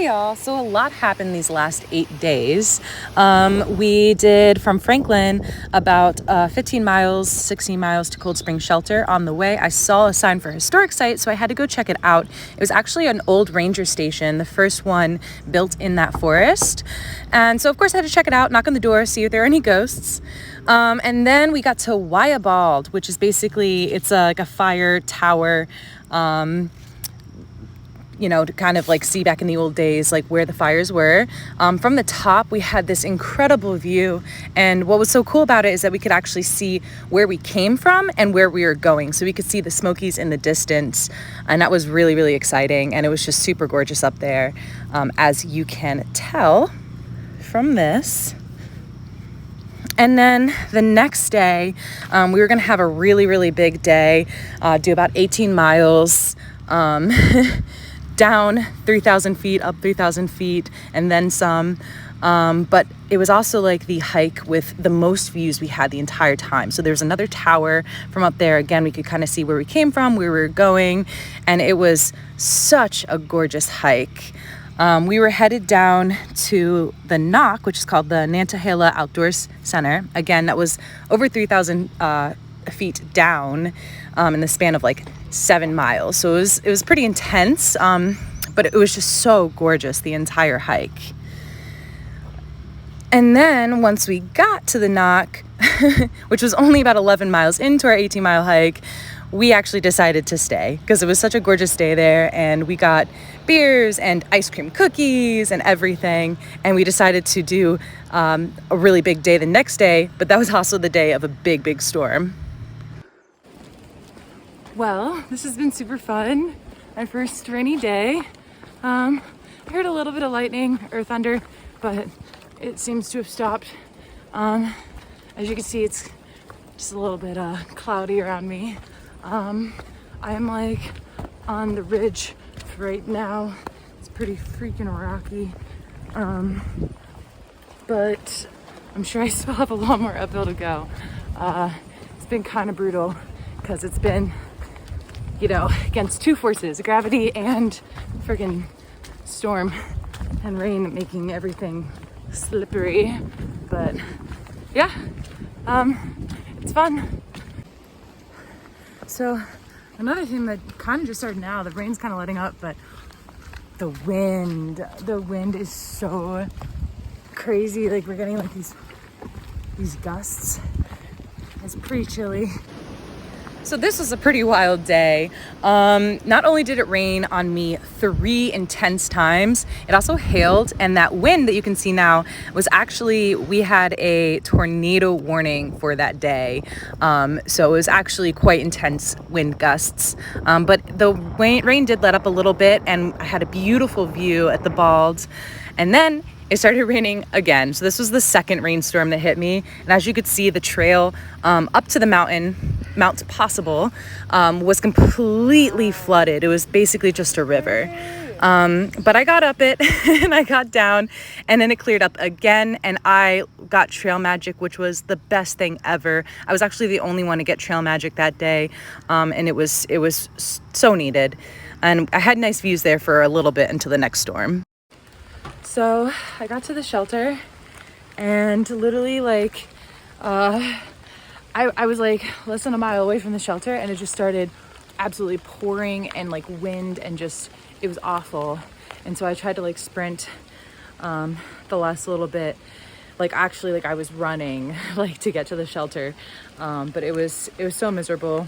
Hey y'all, so a lot happened these last 8 days. We did from Franklin about 15 miles, 16 miles to Cold Spring Shelter. On the way, I saw a sign for a historic site, so I had to go check it out. It was actually an old ranger station, the first one built in that forest. And so of course I had to check it out, knock on the door, see if there are any ghosts. And then we got to Wyabald, which is basically, it's like a fire tower, to kind of like see back in the old days, like where the fires were. From the top, we had this incredible view. And what was so cool about it is that we could actually see where we came from and where we were going. So we could see the Smokies in the distance. And that was really, really exciting. And it was just super gorgeous up there, as you can tell from this. And then the next day, we were going to have a really, really big day, do about 18 miles, down 3,000 feet, up 3,000 feet, and then some. But it was also like the hike with the most views we had the entire time. So there's another tower from up there. Again, we could kind of see where we came from, where we were going, and it was such a gorgeous hike. We were headed down to the Knock, which is called the Nantahala Outdoors Center. Again, that was over 3,000 feet down in the span of like 7 miles. So it was pretty intense, but it was just so gorgeous the entire hike. And then once we got to the Knock, which was only about 11 miles into our 18-mile hike, we actually decided to stay because it was such a gorgeous day there, and we got beers and ice cream cookies and everything, and we decided to do a really big day the next day, but that was also the day of a big, big storm. Well, this has been super fun. My first rainy day. I heard a little bit of lightning or thunder, but it seems to have stopped. As you can see, it's just a little bit cloudy around me. I'm like on the ridge right now. It's pretty freaking rocky. But I'm sure I still have a lot more uphill to go. It's been kind of brutal because it's been, against two forces, gravity and freaking storm and rain, making everything slippery. But yeah, it's fun. So another thing that kind of just started now, the rain's kind of letting up, but the wind is so crazy. Like we're getting like these gusts. It's pretty chilly. So this was a pretty wild day. Not only did it rain on me 3 intense times, it also hailed, and that wind that you can see now was actually, we had a tornado warning for that day. So it was actually quite intense wind gusts. But the rain did let up a little bit, and I had a beautiful view at the Bald. And then it started raining again. So this was the second rainstorm that hit me. And as you could see, the trail up to the Mount Possible, was completely flooded. It was basically just a river. But I got up it and I got down, and then it cleared up again, and I got trail magic, which was the best thing ever. I was actually the only one to get trail magic that day, and it was so needed. And I had nice views there for a little bit until the next storm. So I got to the shelter, and literally like, I was like less than a mile away from the shelter, and it just started absolutely pouring and like wind, and just, it was awful. And so I tried to like sprint the last little bit, like actually like I was running like to get to the shelter, but it was so miserable.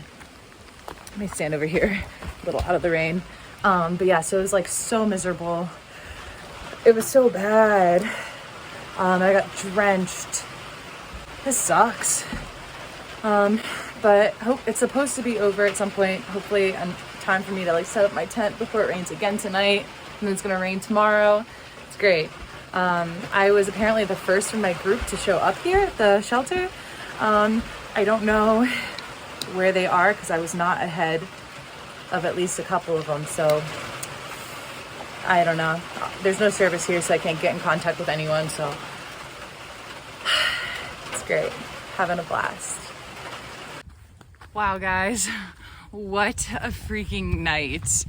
Let me stand over here a little out of the rain. But yeah, so it was like so miserable. It was so bad. I got drenched. This sucks. But it's supposed to be over at some point. Hopefully, time for me to like set up my tent before it rains again tonight, and then it's gonna rain tomorrow. It's great. I was apparently the first from my group to show up here at the shelter. I don't know where they are because I was not ahead of at least a couple of them. So I don't know. There's no service here, so I can't get in contact with anyone. So it's great. Having a blast. Wow, guys, what a freaking night.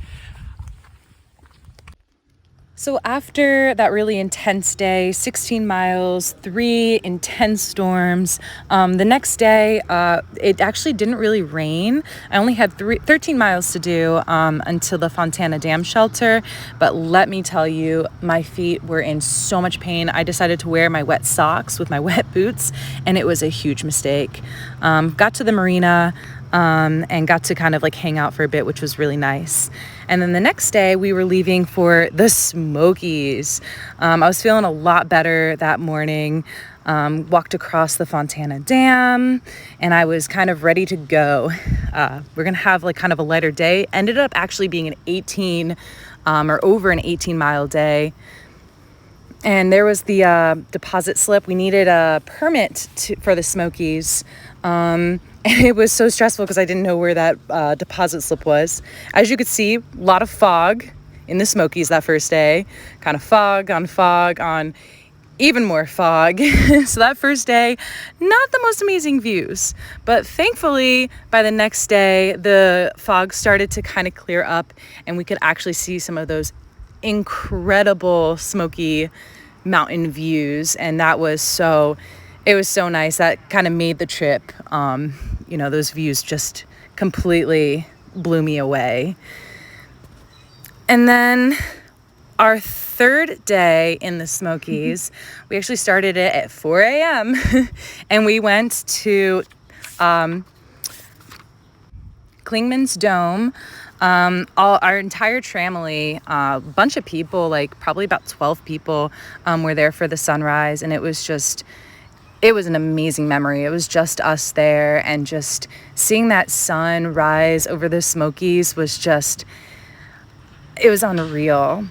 So after that really intense day, 16 miles, 3 intense storms, the next day, it actually didn't really rain. I only had 13 miles to do until the Fontana Dam shelter. But let me tell you, my feet were in so much pain. I decided to wear my wet socks with my wet boots, and it was a huge mistake. Got to the marina and got to kind of like hang out for a bit, which was really nice. And then the next day we were leaving for the Smokies. I was feeling a lot better that morning. Walked across the Fontana Dam and I was kind of ready to go. We're gonna have like kind of a lighter day. Ended up actually being an 18 or over an 18-mile day. And there was the deposit slip. We needed a permit for the Smokies. And it was so stressful because I didn't know where that deposit slip was. As you could see, a lot of fog in the Smokies that first day. Kind of fog on even more fog. So that first day, not the most amazing views. But thankfully, by the next day, the fog started to kind of clear up and we could actually see some of those incredible Smoky mountain views. And it was so nice. That kind of made the trip. Those views just completely blew me away. And then our third day in the Smokies, we actually started it at 4 a.m. and we went to Klingman's Dome. Our entire family, a bunch of people, like probably about 12 people, were there for the sunrise, and it was an amazing memory. It was just us there, and just seeing that sun rise over the Smokies it was unreal.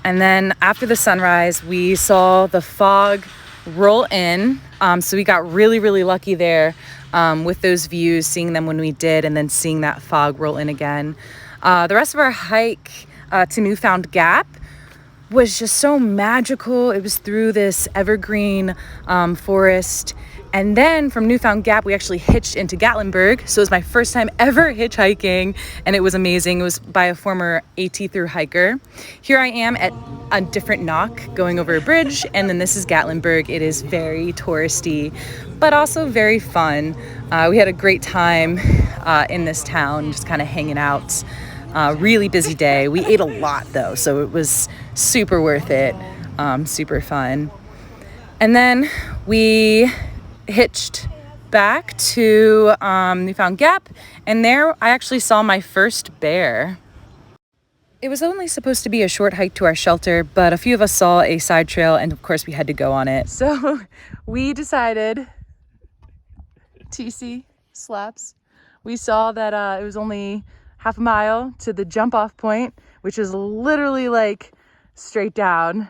And then after the sunrise, we saw the fog roll in. So we got really, really lucky there with those views, seeing them when we did, and then seeing that fog roll in again. The rest of our hike to Newfound Gap was just so magical. It was through this evergreen forest. And then from Newfound Gap, we actually hitched into Gatlinburg. So it was my first time ever hitchhiking, and it was amazing. It was by a former Thru hiker. Here I am at a different knock going over a bridge, and then this is Gatlinburg. It is very touristy, but also very fun. We had a great time in this town, just kind of hanging out. Really busy day. We ate a lot though, so it was super worth it, super fun. And then we hitched back to Newfound Gap, and there I actually saw my first bear. It was only supposed to be a short hike to our shelter, but a few of us saw a side trail, and of course we had to go on it. So we decided, TC slaps, we saw that it was only half a mile to the jump off point, which is literally like straight down.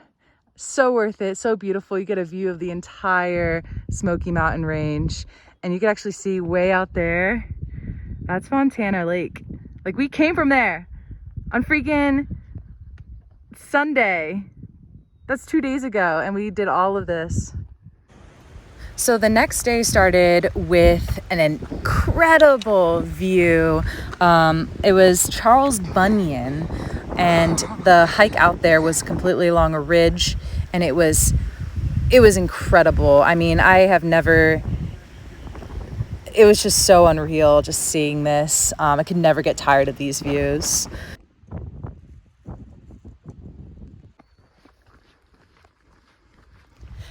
So worth it, so beautiful. You get a view of the entire Smoky Mountain range, and you can actually see way out there. That's Fontana Lake. Like, we came from there on freaking Sunday. That's 2 days ago, and we did all of this. So the next day started with an incredible view. It was Charles Bunyan, and the hike out there was completely along a ridge, and it was incredible. I mean, it was just so unreal just seeing this. I could never get tired of these views.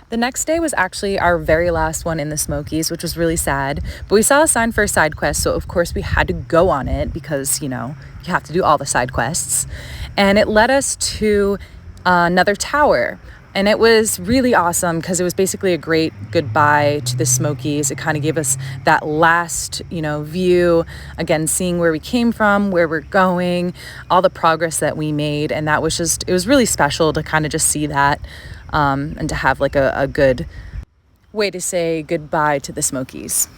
The next day was actually our very last one in the Smokies, which was really sad. But we saw a sign for a side quest, so of course we had to go on it because, you have to do all the side quests. And it led us to another tower. And it was really awesome because it was basically a great goodbye to the Smokies. It kind of gave us that last, view, again, seeing where we came from, where we're going, all the progress that we made. And it was really special to kind of just see that. And to have like a good way to say goodbye to the Smokies.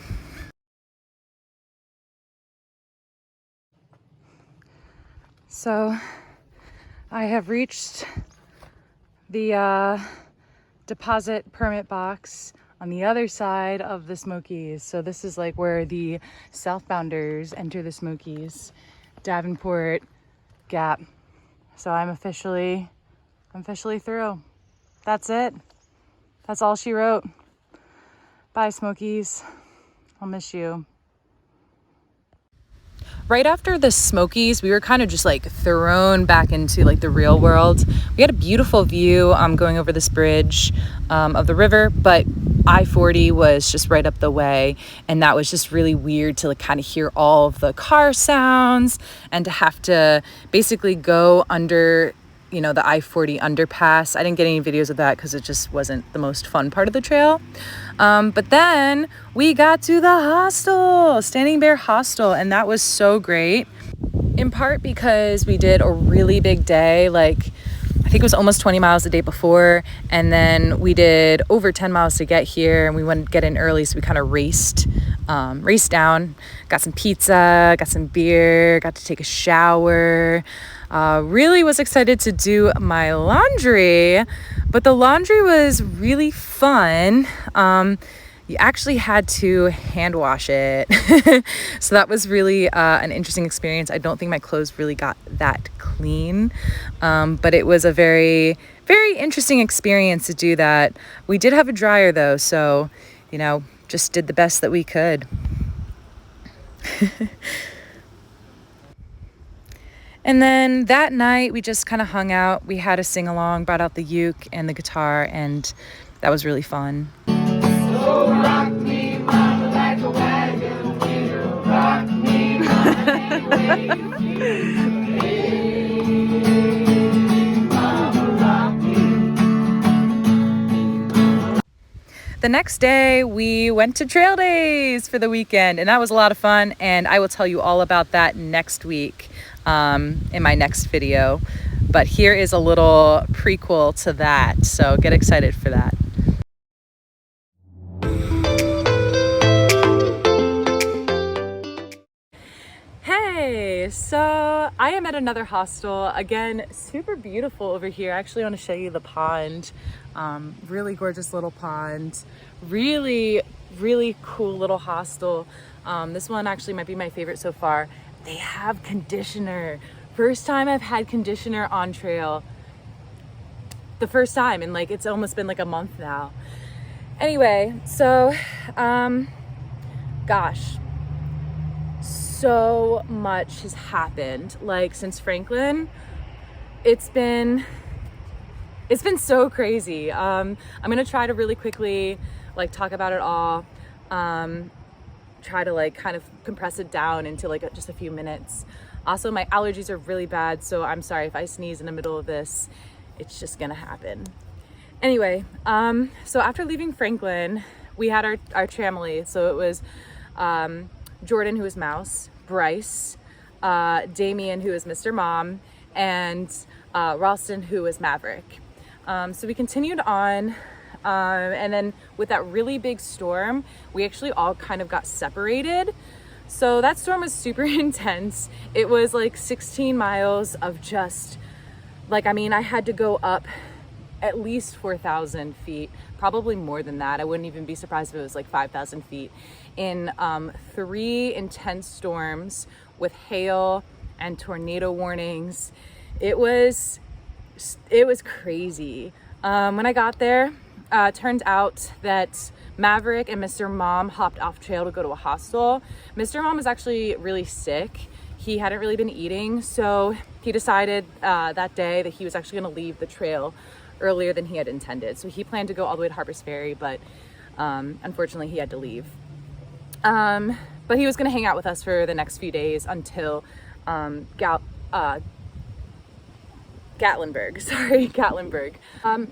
So I have reached the deposit permit box on the other side of the Smokies. So this is like where the southbounders enter the Smokies, Davenport Gap. So I'm officially I'm officially through. That's it. That's all she wrote. Bye, Smokies. I'll miss you. Right after the Smokies, we were kind of just like thrown back into like the real world. We had a beautiful view going over this bridge of the river, but I-40 was just right up the way, and that was just really weird to like kind of hear all of the car sounds and to have to basically go under, you know, the I-40 underpass. I didn't get any videos of that because it just wasn't the most fun part of the trail. But then we got to the hostel, Standing Bear Hostel, and that was so great. In part because we did a really big day, like I think it was almost 20 miles the day before, and then we did over 10 miles to get here, and we wanted to get in early, so we kind of raced down, got some pizza, got some beer, got to take a shower. Really was excited to do my laundry, but the laundry was really fun. You actually had to hand wash it. So that was really an interesting experience. I don't think my clothes really got that clean, but it was a very, very interesting experience to do that. We did have a dryer though, so, you know, just did the best that we could. And then that night we just kind of hung out. We had a sing-along, brought out the uke and the guitar, and that was really fun. So rock me, mama, like a wagon wheel. Rock me, mama, The next day, we went to trail days for the weekend, and that was a lot of fun, and I will tell you all about that next week in my next video. But here is a little prequel to that, so get excited for that. Hey, so I am at another hostel. Again, super beautiful over here. I actually want to show you the pond. Really gorgeous little pond. Really, really cool little hostel. This one actually might be my favorite so far. They have conditioner. First time I've had conditioner on trail. The first time, and like it's almost been like a month now. Anyway, so gosh, so much has happened. Like since Franklin, it's been so crazy. I'm gonna try to really quickly like talk about it all. Try to like kind of compress it down into like just a few minutes. Also, my allergies are really bad, so I'm sorry if I sneeze in the middle of this. It's just gonna happen. Anyway, so after leaving Franklin, we had our tramily. So it was Jordan, who was Mouse, Bryce, Damien, who is Mr. Mom, and Ralston, who was Maverick. So we continued on, and then with that really big storm, we actually all kind of got separated. So that storm was super intense. It was like 16 miles of just like, I mean, I had to go up at least 4,000 feet, probably more than that. I wouldn't even be surprised if it was like 5,000 feet in 3 intense storms with hail and tornado warnings. It was crazy. When I got there, turned out that Maverick and Mr. Mom hopped off trail to go to a hostel. Mr. Mom was actually really sick. He hadn't really been eating, so he decided that day that he was actually going to leave the trail earlier than he had intended. So he planned to go all the way to Harper's Ferry, but unfortunately he had to leave. But he was going to hang out with us for the next few days until Gatlinburg.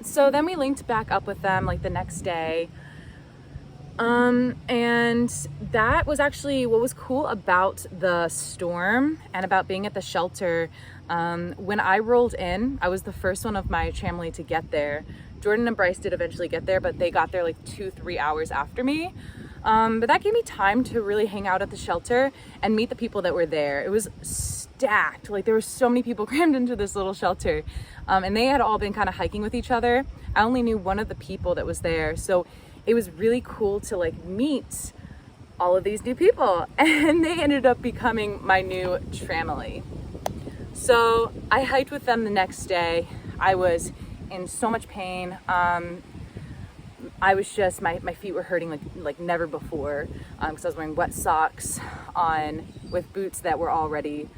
So then we linked back up with them like the next day. And that was actually what was cool about the storm and about being at the shelter. When I rolled in, I was the first one of my family to get there. Jordan and Bryce did eventually get there, but they got there like 2-3 hours after me. But that gave me time to really hang out at the shelter and meet the people that were there. It was stacked. Like there were so many people crammed into this little shelter. And they had all been kind of hiking with each other. I only knew one of the people that was there. So it was really cool to like meet all of these new people, and they ended up becoming my new family. So I hiked with them the next day. I was in so much pain. I was just, my feet were hurting like never before, because I was wearing wet socks on with boots that were already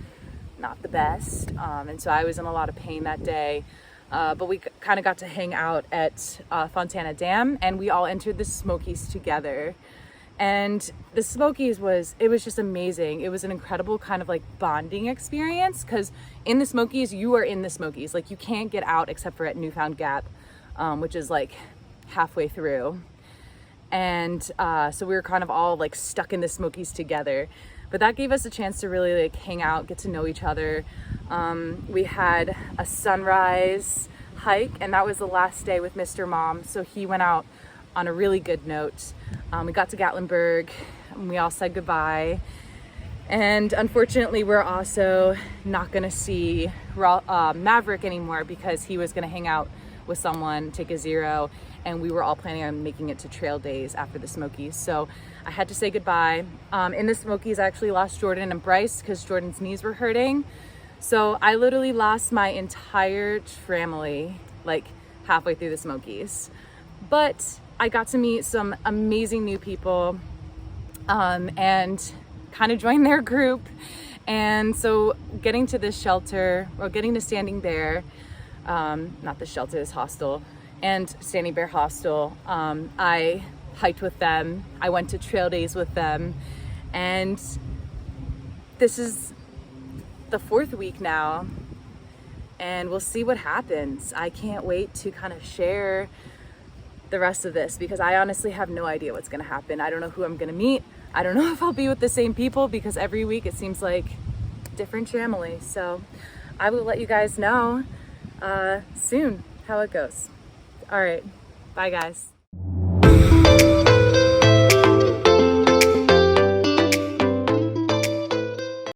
not the best. And so I was in a lot of pain that day. But we kind of got to hang out at Fontana Dam, and we all entered the Smokies together. And the Smokies was just amazing. It was an incredible kind of like bonding experience, because in the Smokies, you are in the Smokies. Like, you can't get out except for at Newfound Gap, which is like halfway through. And so we were kind of all like stuck in the Smokies together. But that gave us a chance to really like hang out, get to know each other. We had a sunrise hike, and that was the last day with Mr. Mom. So he went out on a really good note. We got to Gatlinburg, and we all said goodbye. And unfortunately, we're also not gonna see Maverick anymore, because he was gonna hang out with someone, take a zero, and we were all planning on making it to trail days after the Smokies. So I had to say goodbye. In the Smokies, I actually lost Jordan and Bryce because Jordan's knees were hurting. So I literally lost my entire family like halfway through the Smokies. But I got to meet some amazing new people, and kind of join their group. And so getting to this shelter, or getting to Standing Bear, not the shelter, this hostel, and Standing Bear Hostel, I hiked with them. I went to trail days with them. And this is the 4th week now, and we'll see what happens. I can't wait to kind of share the rest of this, because I honestly have no idea what's gonna happen. I don't know who I'm gonna meet. I don't know if I'll be with the same people, because every week it seems like different family. So I will let you guys know soon how it goes. All right, bye guys.